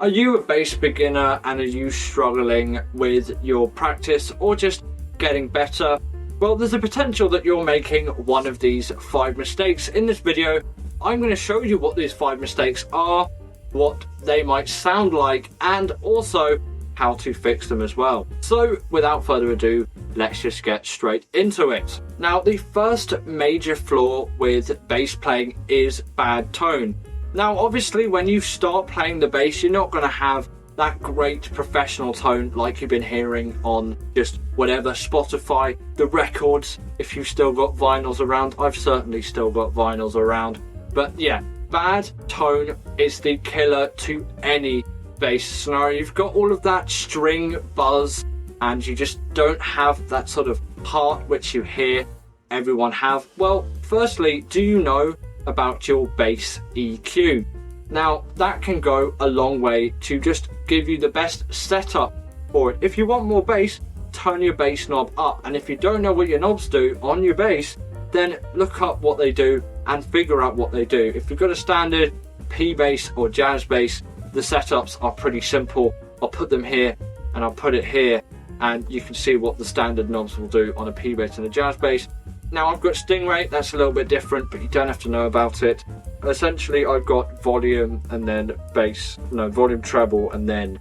Are you a bass beginner and are you struggling with your practice or just getting better? Well, there's a potential that you're making one of these 5 mistakes. In this video, I'm going to show you what these 5 mistakes are, what they might sound like, and also how to fix them as well. So without further ado, let's just get straight into it. Now, the first major flaw with bass playing is bad tone. Now, obviously, when you start playing the bass, you're not going to have that great professional tone like you've been hearing on just whatever, Spotify, the records, if you've still got vinyls around. I've certainly still got vinyls around. But yeah, bad tone is the killer to any bass scenario. You've got all of that string buzz and you just don't have that sort of heart which you hear everyone have. Well, firstly, do you know about your bass EQ? Now, that can go a long way to just give you the best setup for it. If you want more bass, turn your bass knob up, and if you don't know what your knobs do on your bass, then look up what they do and figure out what they do. If you've got a standard P bass or jazz bass, the setups are pretty simple. I'll put them here and I'll put it here, and you can see what the standard knobs will do on a P bass and a jazz bass. Now, I've got Stingray, that's a little bit different, but you don't have to know about it. Essentially, I've got volume and then bass, no, volume treble and then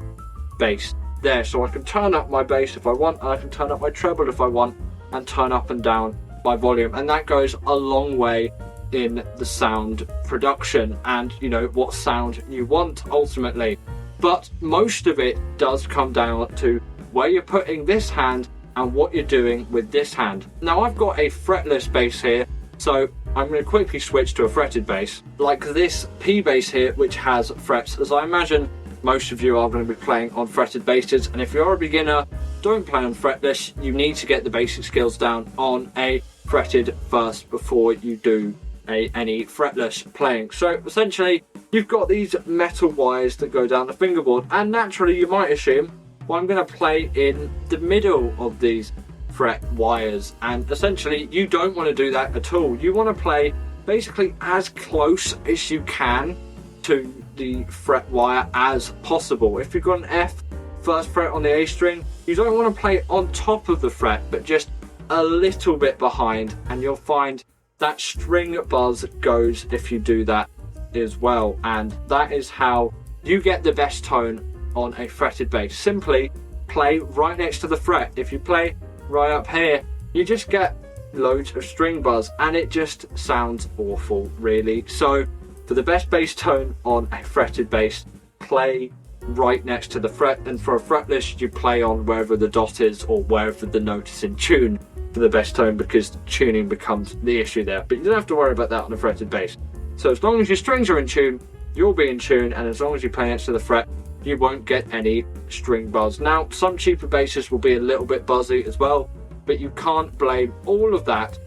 bass there. So I can turn up my bass if I want, and I can turn up my treble if I want, and turn up and down my volume. And that goes a long way in the sound production and, you know, what sound you want ultimately. But most of it does come down to where you're putting this hand and what you're doing with this hand. Now, I've got a fretless bass here, so I'm going to quickly switch to a fretted bass, like this P bass here, which has frets, as I imagine most of you are going to be playing on fretted basses. And if you're a beginner, don't play on fretless. You need to get the basic skills down on a fretted first before you do any fretless playing. So essentially, you've got these metal wires that go down the fingerboard, and naturally you might assume, well, I'm going to play in the middle of these fret wires, and essentially you don't want to do that at all. You want to play basically as close as you can to the fret wire as possible. If you've got an F first fret on the A string, you don't want to play on top of the fret, but just a little bit behind, and you'll find that string buzz goes if you do that as well. And that is how you get the best tone on a fretted bass. Simply play right next to the fret. If you play right up here, you just get loads of string buzz, and it just sounds awful, really. So for the best bass tone on a fretted bass, play right next to the fret, and for a fretless, you play on wherever the dot is or wherever the note is in tune for the best tone, because tuning becomes the issue there. But you don't have to worry about that on a fretted bass. So as long as your strings are in tune, you'll be in tune, and as long as you play next to the fret, you won't get any string buzz. Now, some cheaper basses will be a little bit buzzy as well, but you can't blame all of that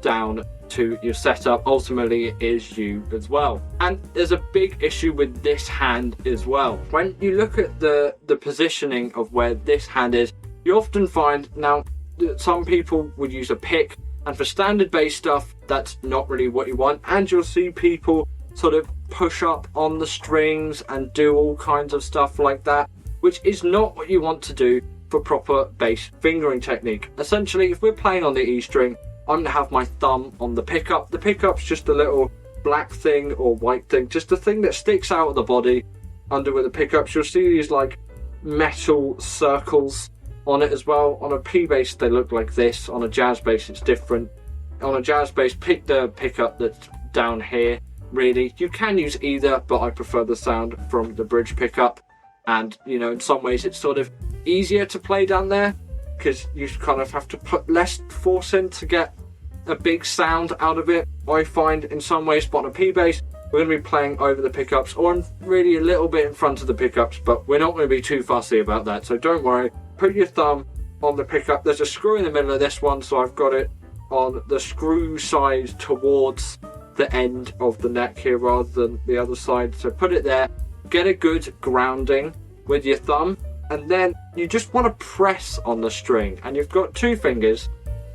down to your setup. Ultimately, it is you as well. And there's a big issue with this hand as well. When you look at the positioning of where this hand is, you often find, now, that some people would use a pick, and for standard bass stuff, that's not really what you want. And you'll see people sort of push up on the strings and do all kinds of stuff like that, which is not what you want to do for proper bass fingering technique. Essentially, if we're playing on the E string, I'm going to have my thumb on the pickup. The pickup's just a little black thing or white thing, just a thing that sticks out of the body under where the pickups. You'll see these like metal circles on it as well. On a P bass, they look like this. On a jazz bass, it's different. On a jazz bass, pick the pickup that's down here. Really, you can use either, but I prefer the sound from the bridge pickup. And, you know, in some ways it's sort of easier to play down there because you kind of have to put less force in to get a big sound out of it. I find in some ways, but on a P bass, we're going to be playing over the pickups, or really a little bit in front of the pickups, but we're not going to be too fussy about that. So don't worry, put your thumb on the pickup. There's a screw in the middle of this one, so I've got it on the screw side towards the end of the neck here rather than the other side. So put it there, get a good grounding with your thumb, and then you just want to press on the string, and you've got 2 fingers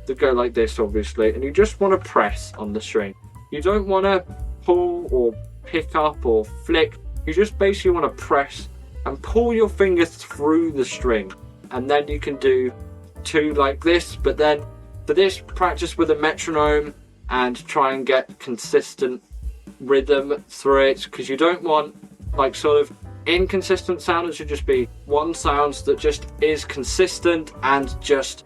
that go like this obviously, and you just want to press on the string. You don't want to pull or pick up or flick, you just basically want to press and pull your fingers through the string, and then you can do 2 like this. But then for this, practice with a metronome and try and get consistent rhythm through it, because you don't want like sort of inconsistent sound. It should just be one sound that just is consistent and just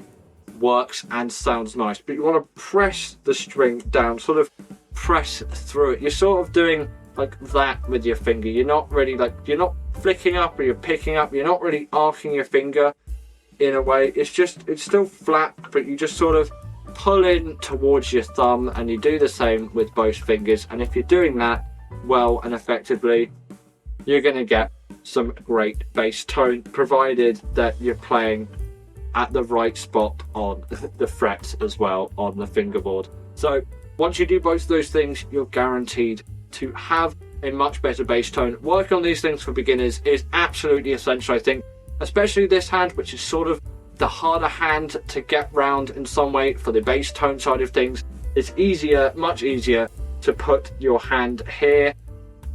works and sounds nice. But you want to press the string down, sort of press through it. You're sort of doing like that with your finger. You're not really like, you're not flicking up or you're picking up. You're not really arcing your finger in a way. It's still flat, but you just sort of pull in towards your thumb, and you do the same with both fingers. And if you're doing that well and effectively, you're going to get some great bass tone, provided that you're playing at the right spot on the frets as well on the fingerboard. So once you do both those things, you're guaranteed to have a much better bass tone. Work on these things for beginners is absolutely essential, I think, especially this hand, which is sort of the harder hand to get round in some way for the bass tone side of things. It's easier, much easier, to put your hand here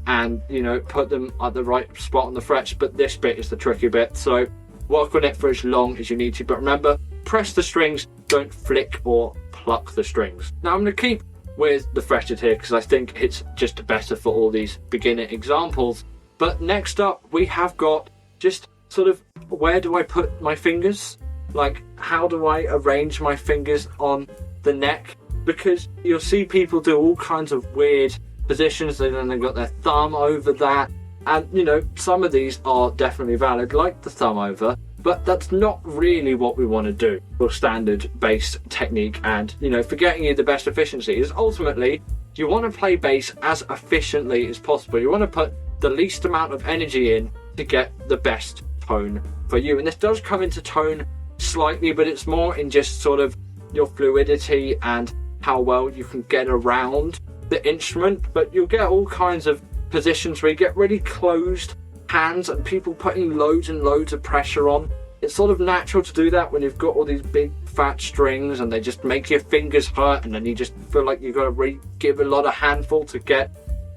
and, you know, put them at the right spot on the frets, but this bit is the tricky bit. So work on it for as long as you need to, but remember, press the strings, don't flick or pluck the strings. Now I'm going to keep with the fretted here because I think it's just better for all these beginner examples. But next up, we have got just sort of, where do I put my fingers? Like, how do I arrange my fingers on the neck? Because you'll see people do all kinds of weird positions, and then they've got their thumb over that. And, you know, some of these are definitely valid, like the thumb over, but that's not really what we want to do for standard bass technique. And, you know, for getting you the best efficiency is ultimately, you want to play bass as efficiently as possible. You want to put the least amount of energy in to get the best tone for you. And this does come into tone slightly, but it's more in just sort of your fluidity and how well you can get around the instrument. But you'll get all kinds of positions where you get really closed hands and people putting loads and loads of pressure on. It's sort of natural to do that when you've got all these big fat strings and they just make your fingers hurt, and then you just feel like you've got to really give a lot of handful to get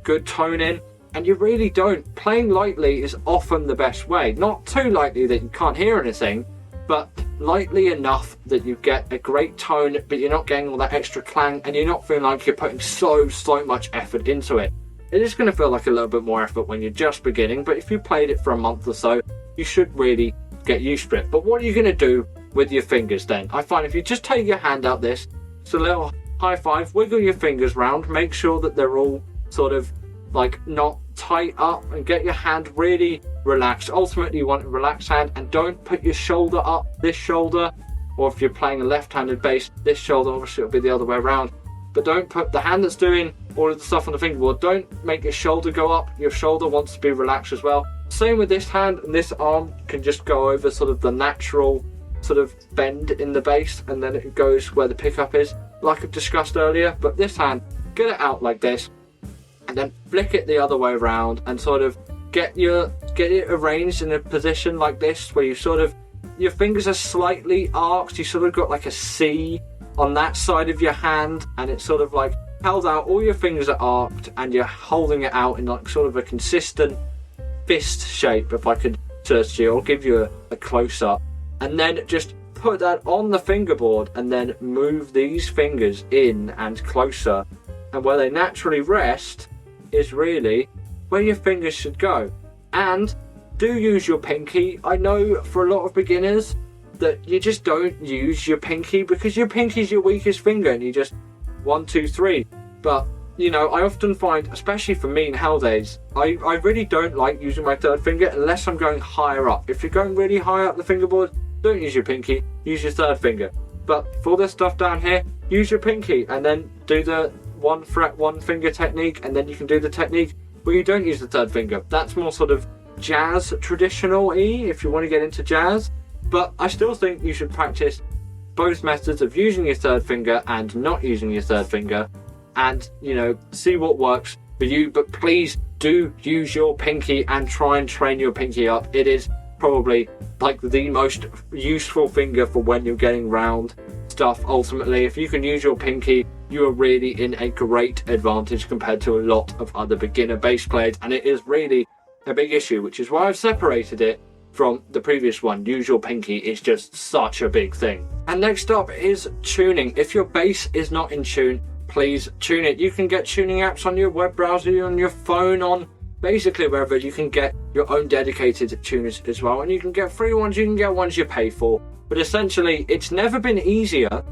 good tone in. And you really don't. Playing lightly is often the best way. Not too lightly that you can't hear anything, but lightly enough that you get a great tone, but you're not getting all that extra clang and you're not feeling like you're putting so much effort into it. It is going to feel like a little bit more effort when you're just beginning, but if you played it for a month or so, you should really get used to it. But what are you going to do with your fingers then? I find if you just take your hand out this, it's a little high five, wiggle your fingers round, make sure that they're all sort of like not tight up, and get your hand really relaxed. Ultimately, you want a relaxed hand, and don't put your shoulder up, this shoulder, or if you're playing a left-handed bass, this shoulder, obviously it'll be the other way around. But don't put the hand that's doing all of the stuff on the fingerboard, don't make your shoulder go up. Your shoulder wants to be relaxed as well. Same with this hand, and this arm can just go over sort of the natural sort of bend in the bass, and then it goes where the pickup is, like I've discussed earlier. But this hand, get it out like this, and then flick it the other way around, and sort of get it arranged in a position like this, where you sort of, your fingers are slightly arched. You sort of got like a C on that side of your hand, and it's sort of like held out. All your fingers are arced, and you're holding it out in like sort of a consistent fist shape. If I could search you, I'll give you a close-up, and then just put that on the fingerboard, and then move these fingers in and closer, and where they naturally rest is really where your fingers should go. And do use your pinky. I know for a lot of beginners that you just don't use your pinky because your pinky is your weakest finger, and you just 1, 2, 3. But you know, I often find, especially for me nowadays, I really don't like using my third finger unless I'm going higher up. If you're going really high up the fingerboard, don't use your pinky, use your third finger. But for this stuff down here, use your pinky, and then do the 1 fret 1 finger technique, and then you can do the technique where you don't use the third finger. That's more sort of jazz traditional-y if you want to get into jazz. But I still think you should practice both methods of using your third finger and not using your third finger, and, you know, see what works for you. But please do use your pinky and try and train your pinky up. It is probably like the most useful finger for when you're getting round stuff. Ultimately, if you can use your pinky, you are really in a great advantage compared to a lot of other beginner bass players, and it is really a big issue, which is why I've separated it from the previous one. Use your pinky is just such a big thing. And next up is tuning. If your bass is not in tune, please tune it. You can get tuning apps on your web browser, on your phone, on basically wherever. You can get your own dedicated tuners as well, and you can get free ones, you can get ones you pay for. But essentially, it's never been easier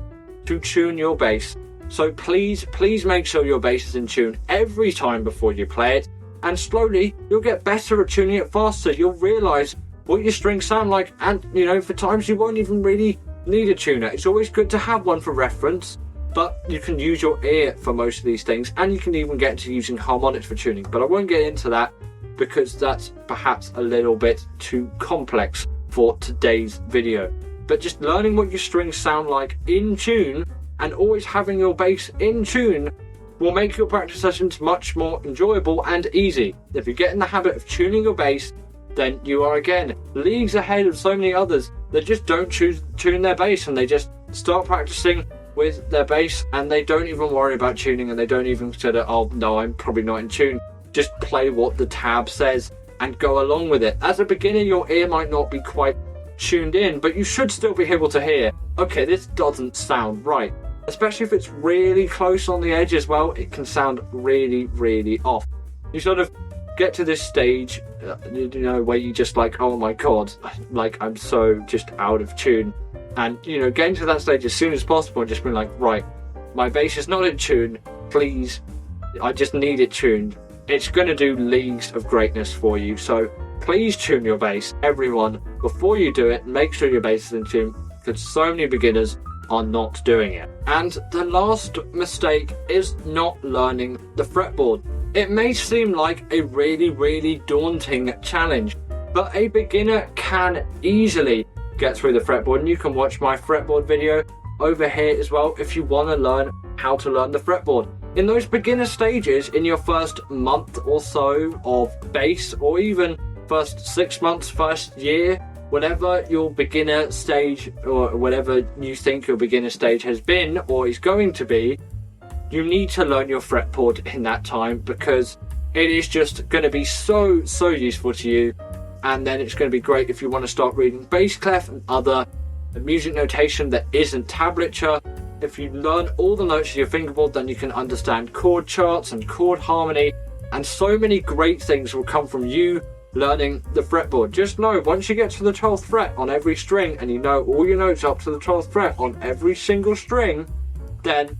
to tune your bass. So please make sure your bass is in tune every time before you play it, and slowly you'll get better at tuning it faster. You'll realise what your strings sound like, and for times you won't even really need a tuner. It's always good to have one for reference, but you can use your ear for most of these things, and you can even get into using harmonics for tuning, but I won't get into that because that's perhaps a little bit too complex for today's video. But just learning what your strings sound like in tune and always having your bass in tune will make your practice sessions much more enjoyable and easy. If you get in the habit of tuning your bass, then you are again leagues ahead of so many others that just don't tune their bass, and they just start practicing with their bass and they don't even worry about tuning, and they don't even consider, oh no, I'm probably not in tune. Just play what the tab says and go along with it. As a beginner, your ear might not be quite tuned in, but you should still be able to hear, okay, this doesn't sound right. Especially if it's really close on the edge as well, it can sound really, really off. You sort of get to this stage, where you just like, oh my god, like I'm so just out of tune. And getting to that stage as soon as possible and just being like, right, my bass is not in tune, please, I just need it tuned. It's going to do leagues of greatness for you. So please tune your bass, everyone. Before you do it, make sure your bass is in tune, because so many beginners are not doing it. And the last mistake is not learning the fretboard. It may seem like a really, really daunting challenge, but a beginner can easily get through the fretboard, and you can watch my fretboard video over here as well if you want to learn how to learn the fretboard. In those beginner stages, in your first month or so of bass, or even first 6 months, first year, whatever your beginner stage or whatever you think your beginner stage has been or is going to be, you need to learn your fretboard in that time, because it is just going to be so useful to you. And then it's going to be great if you want to start reading bass clef and other music notation that isn't tablature. If you learn all the notes of your fingerboard, then you can understand chord charts and chord harmony, and so many great things will come from you learning the fretboard. Just know, once you get to the 12th fret on every string, and you know all your notes up to the 12th fret on every single string, then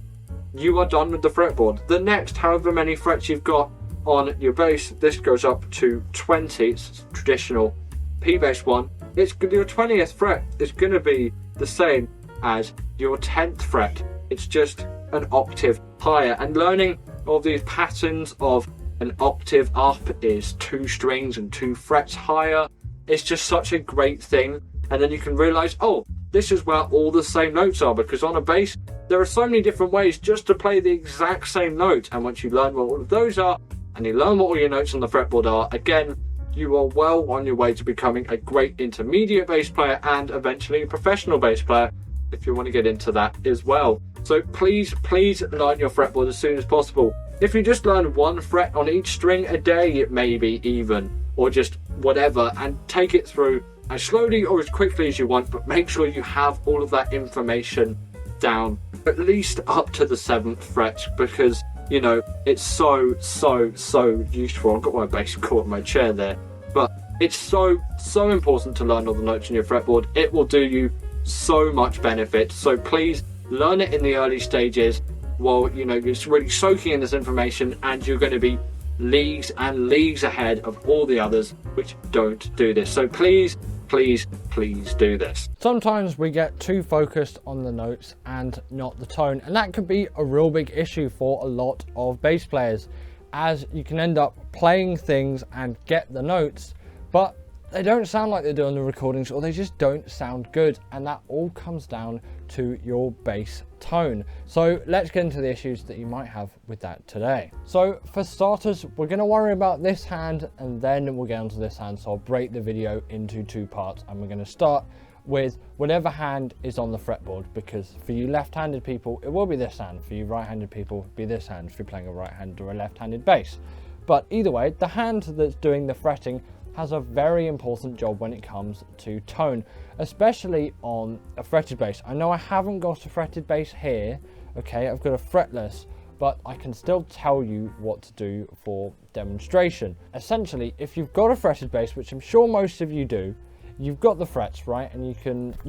you are done with the fretboard. The next however many frets you've got on your bass, this goes up to 20, it's traditional P bass one. It's your 20th fret is going to be the same as your 10th fret. It's just an octave higher, and learning all these patterns of an octave up is 2 strings and 2 frets higher. It's just such a great thing. And then you can realize, oh, this is where all the same notes are, because on a bass there are so many different ways just to play the exact same note. And once you learn what all of those are, and you learn what all your notes on the fretboard are, again, you are well on your way to becoming a great intermediate bass player and eventually a professional bass player, if you want to get into that as well. So please learn your fretboard as soon as possible. If you just learn 1 fret on each string a day, maybe even, or just whatever, and take it through as slowly or as quickly as you want, but make sure you have all of that information down, at least up to the 7th fret, because it's so useful. I've got my bass caught in my chair there, but it's so important to learn all the notes on your fretboard. It will do you so much benefit. So please learn it in the early stages while you're really soaking in this information, and you're going to be leagues and leagues ahead of all the others which don't do this. So please do this. Sometimes we get too focused on the notes and not the tone, and that could be a real big issue for a lot of bass players, as you can end up playing things and get the notes, but they don't sound like they do on the recordings, or they just don't sound good, and that all comes down to your bass tone. So let's get into the issues that you might have with that today. So for starters, we're going to worry about this hand, and then we'll get onto this hand. So I'll break the video into 2 parts, and we're going to start with whatever hand is on the fretboard, because for you left-handed people it will be this hand, for you right-handed people it'll be this hand if you're playing a right-handed or a left-handed bass. But either way, the hand that's doing the fretting has a very important job when it comes to tone, especially on a fretted bass. I know I haven't got a fretted bass here, okay, I've got a fretless, but I can still tell you what to do for demonstration. Essentially, if you've got a fretted bass, which I'm sure most of you do, you've got the frets, right? And you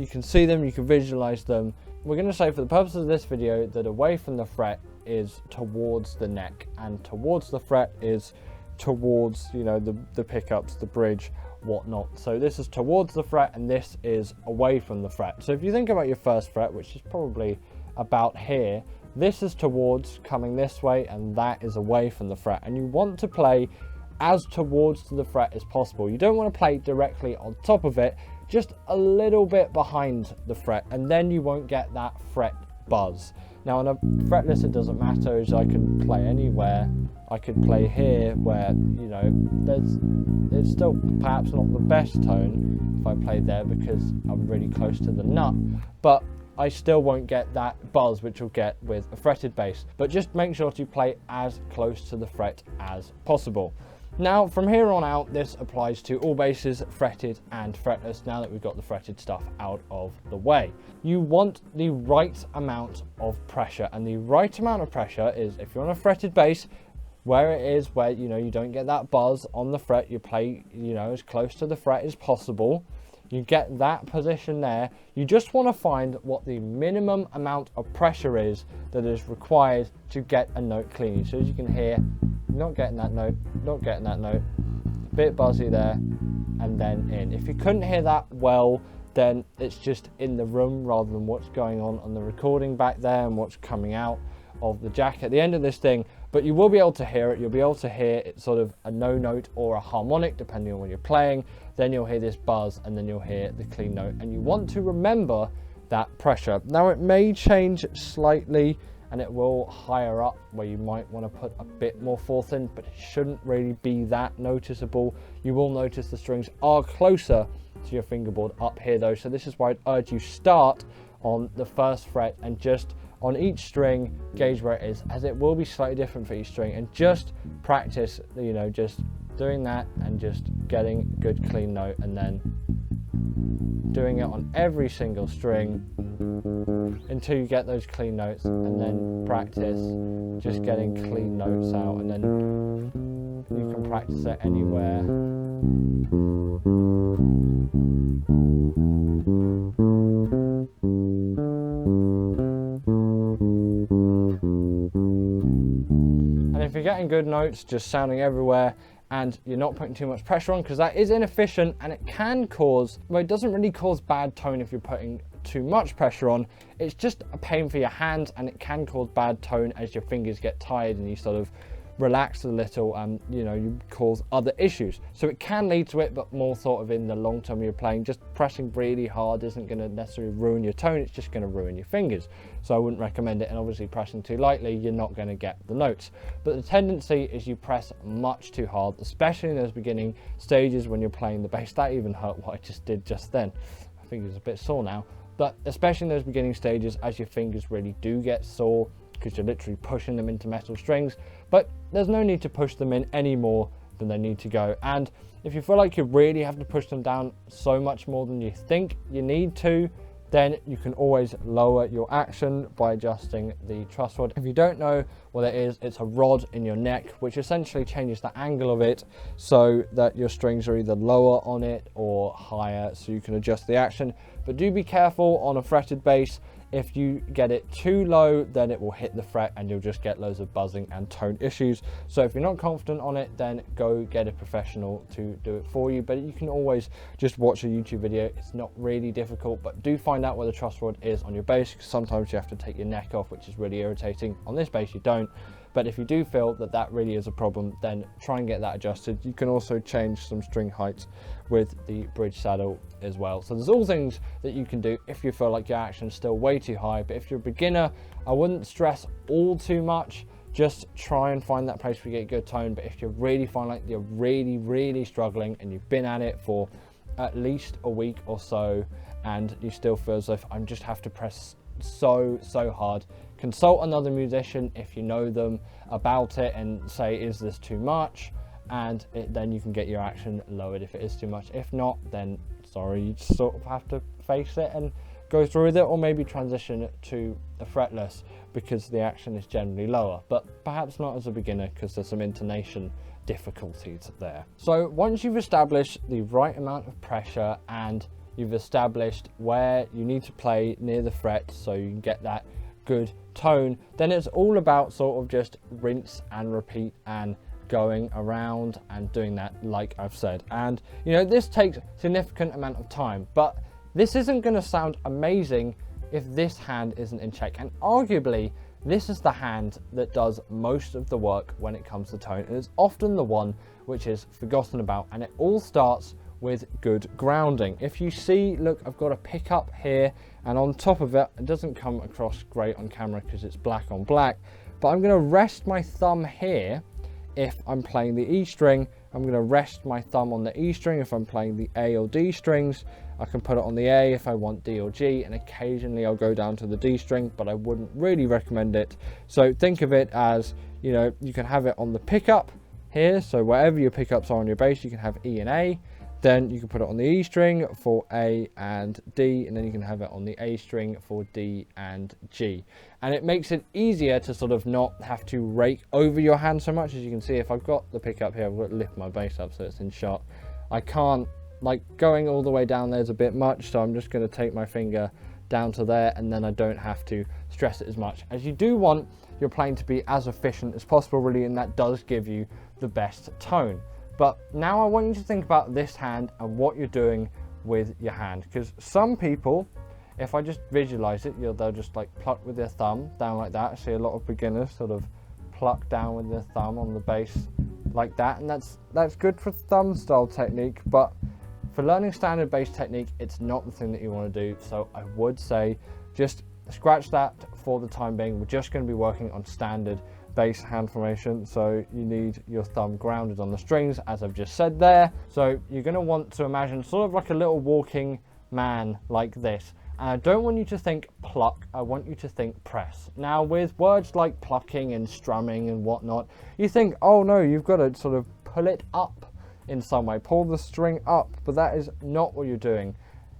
can see them, you can visualize them. We're going to say for the purpose of this video that away from the fret is towards the neck, and towards the fret is towards, you know, the pickups, the bridge, whatnot. So this is towards the fret and this is away from the fret. So if you think about your first fret, which is probably about here, this is towards, coming this way, and that is away from the fret. And you want to play as towards to the fret as possible. You don't want to play directly on top of it, just a little bit behind the fret, and then you won't get that fret buzz. Now on a fretless it doesn't matter, as I can play anywhere. I could play here where, you know, it's still perhaps not the best tone if I played there because I'm really close to the nut, but I still won't get that buzz which you'll get with a fretted bass. But just make sure to play as close to the fret as possible. Now from here on out, this applies to all basses, fretted and fretless, now that we've got the fretted stuff out of the way. You want the right amount of pressure, and the right amount of pressure is, if you're on a fretted bass, where it is where, you know, you don't get that buzz on the fret, you play, you know, as close to the fret as possible. You get that position there. You just want to find what the minimum amount of pressure is that is required to get a note clean. So as you can hear, not getting that note, not getting that note, a bit buzzy there, and then in. If you couldn't hear that well, then it's just in the room rather than what's going on the recording back there and what's coming out of the jack at the end of this thing. But you will be able to hear it. You'll be able to hear it sort of a no note or a harmonic depending on what you're playing. Then you'll hear this buzz and then you'll hear the clean note, and you want to remember that pressure. Now it may change slightly and it will higher up where you might want to put a bit more fourth in, but it shouldn't really be that noticeable. You will notice the strings are closer to your fingerboard up here though, so this is why I'd urge you start on the first fret and just on each string gauge where it is, as it will be slightly different for each string, and just practice, you know, just doing that and just getting good clean note, and then doing it on every single string until you get those clean notes, and then practice just getting clean notes out, and then you can practice it anywhere. And if you're getting good notes just sounding everywhere and you're not putting too much pressure on, because that is inefficient and it can cause, well, it doesn't really cause bad tone if you're putting too much pressure on. It's just a pain for your hands, and it can cause bad tone as your fingers get tired and you sort of relax a little, and you know, you cause other issues. So it can lead to it, but more sort of in the long term you're playing, just pressing really hard isn't going to necessarily ruin your tone, it's just going to ruin your fingers. So I wouldn't recommend it, and obviously pressing too lightly you're not going to get the notes. But the tendency is you press much too hard, especially in those beginning stages when you're playing the bass. That even hurt what I just did just then. My fingers are a bit sore now, but especially in those beginning stages, as your fingers really do get sore because you're literally pushing them into metal strings. But there's no need to push them in any more than they need to go. And if you feel like you really have to push them down so much more than you think you need to, then you can always lower your action by adjusting the truss rod. If you don't know what it is, it's a rod in your neck which essentially changes the angle of it so that your strings are either lower on it or higher, so you can adjust the action. But do be careful on a fretted bass. If you get it too low, then it will hit the fret and you'll just get loads of buzzing and tone issues. So if you're not confident on it, then go get a professional to do it for you. But you can always just watch a YouTube video. It's not really difficult, but do find out where the truss rod is on your bass, because sometimes you have to take your neck off, which is really irritating. On this bass you don't. But if you do feel that that really is a problem, then try and get that adjusted. You can also change some string heights with the bridge saddle as well. So there's all things that you can do if you feel like your action's still way too high. But if you're a beginner, I wouldn't stress all too much. Just try and find that place where you get good tone. But if you really find like you're really struggling and you've been at it for at least a week or so, and you still feel as if I just have to press so hard. Consult another musician if you know them about it and say, is this too much? And then you can get your action lowered if it is too much. If not, then sorry, you just sort of have to face it and go through with it, or maybe transition it to a fretless because the action is generally lower, but perhaps not as a beginner because there's some intonation difficulties there. So once you've established the right amount of pressure and you've established where you need to play near the fret so you can get that good tone, then it's all about sort of just rinse and repeat and going around and doing that, like I've said. And you know, this takes a significant amount of time, but this isn't going to sound amazing if this hand isn't in check. And arguably, this is the hand that does most of the work when it comes to tone. And it's often the one which is forgotten about, and it all starts with good grounding. If you see, look, I've got a pickup here, and on top of it, it doesn't come across great on camera because it's black on black, but I'm going to rest my thumb here if I'm playing the E string. I'm going to rest my thumb on the E string if I'm playing the A or D strings. I can put it on the A if I want D or G, and occasionally I'll go down to the D string, but I wouldn't really recommend it. So think of it as, you know, you can have it on the pickup here, so wherever your pickups are on your bass, you can have E and A. Then you can put it on the E string for A and D, and then you can have it on the A string for D and G. And it makes it easier to sort of not have to rake over your hand so much. As you can see, if I've got the pickup here, I've got to lift my bass up so it's in shot. I can't, like, going all the way down there is a bit much, so I'm just going to take my finger down to there, and then I don't have to stress it as much. As you do want your playing to be as efficient as possible, really, and that does give you the best tone. But now I want you to think about this hand and what you're doing with your hand, because some people, if I just visualize it, they'll just like pluck with their thumb down like that. I see a lot of beginners sort of pluck down with their thumb on the bass like that, and that's good for thumb style technique, but for learning standard bass technique, it's not the thing that you want to do. So I would say just scratch that for the time being. We're just going to be working on standard bass hand formation, so you need your thumb grounded on the strings, as I've just said there. So you're going to want to imagine sort of like a little walking man like this, and I don't want you to think pluck, I want you to think press. Now with words like plucking and strumming and whatnot, you think, oh no, you've got to sort of pull it up in some way, pull the string up, but that is not what you're doing.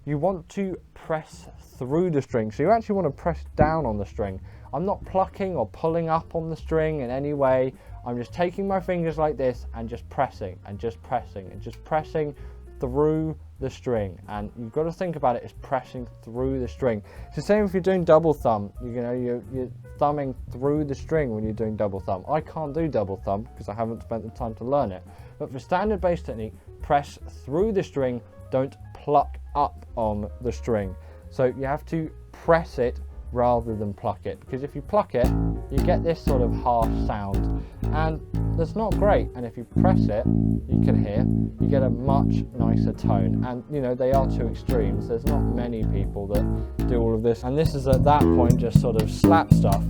You want to press through the string, so you actually want to press down on the string. I'm not plucking or pulling up on the string in any way. I'm just taking my fingers like this and just pressing and just pressing and just pressing through the string. And you've got to think about it as pressing through the string. It's the same if you're doing double thumb. You're thumbing through the string when you're doing double thumb. I can't do double thumb because I haven't spent the time to learn it. But for standard bass technique, press through the string, don't pluck up on the string. So you have to press it rather than pluck it, because if you pluck it, you get this sort of harsh sound, and that's not great. And if you press it, you can hear, you get a much nicer tone. And you know, they are two extremes. There's not many people that do all of this, and this is at that point just sort of slap stuff.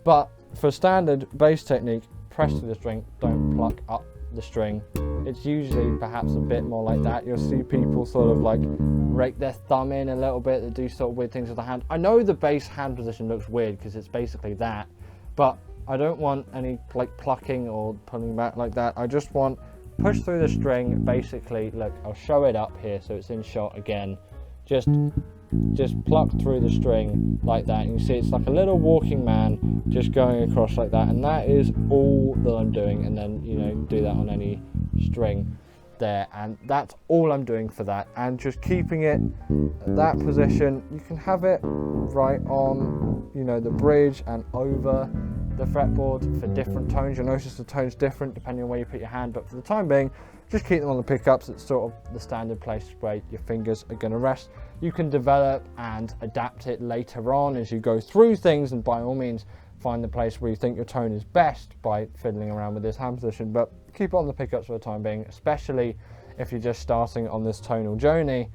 But for standard bass technique, press to the string, don't pluck up the string. It's usually perhaps a bit more like that. You'll see people sort of like rake their thumb in a little bit, they do sort of weird things with the hand. I know the bass hand position looks weird because it's basically that, but I don't want any like plucking or pulling back like that. I just want push through the string, basically. Look, I'll show it up here so it's in shot again. Just pluck through the string like that, and you see it's like a little walking man just going across like that, and that is all that I'm doing. And then, you know, do that on any string there, and that's all I'm doing for that, and just keeping it at that position. You can have it right on, you know, the bridge and over the fretboard for different tones. You'll notice the tone's different depending on where you put your hand, but for the time being, just keep them on the pickups. It's sort of the standard place where your fingers are going to rest. You can develop and adapt it later on as you go through things, and by all means find the place where you think your tone is best by fiddling around with this hand position, but keep it on the pickups for the time being, especially if you're just starting on this tonal journey.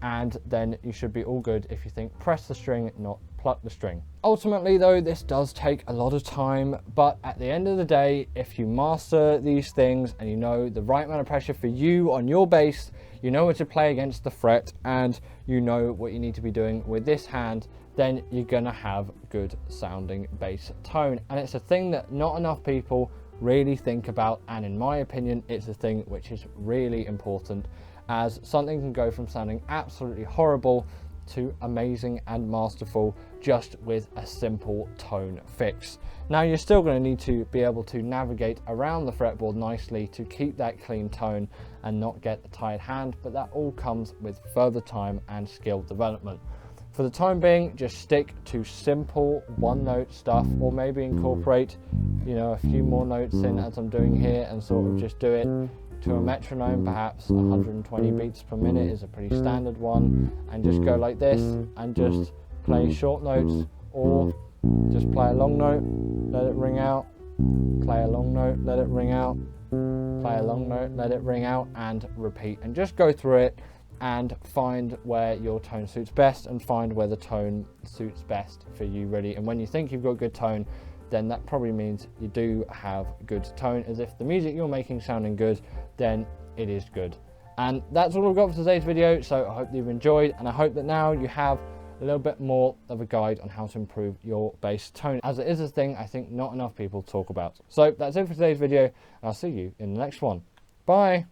And then you should be all good if you think press the string, not pluck the string. Ultimately though, this does take a lot of time, but at the end of the day, if you master these things and you know the right amount of pressure for you on your bass, you know where to play against the fret, and you know what you need to be doing with this hand, then you're gonna have good sounding bass tone. And it's a thing that not enough people really think about, and in my opinion, it's a thing which is really important, as something can go from sounding absolutely horrible to amazing and masterful just with a simple tone fix. Now you're still going to need to be able to navigate around the fretboard nicely to keep that clean tone and not get a tired hand, but that all comes with further time and skill development. For the time being, just stick to simple one note stuff, or maybe incorporate, you know, a few more notes in as I'm doing here, and sort of just do it to a metronome. Perhaps 120 beats per minute is a pretty standard one, and just go like this and just play short notes, or just play a long note, let it ring out, play a long note, let it ring out, play a long note, let it ring out, and repeat, and just go through it and find where your tone suits best, and find where the tone suits best for you really. And when you think you've got good tone, then that probably means you do have good tone, as if the music you're making sounding good, then it is good. And that's all I've got for today's video, so I hope you've enjoyed, and I hope that now you have a little bit more of a guide on how to improve your bass tone, as it is a thing I think not enough people talk about. So that's it for today's video, and I'll see you in the next one. Bye!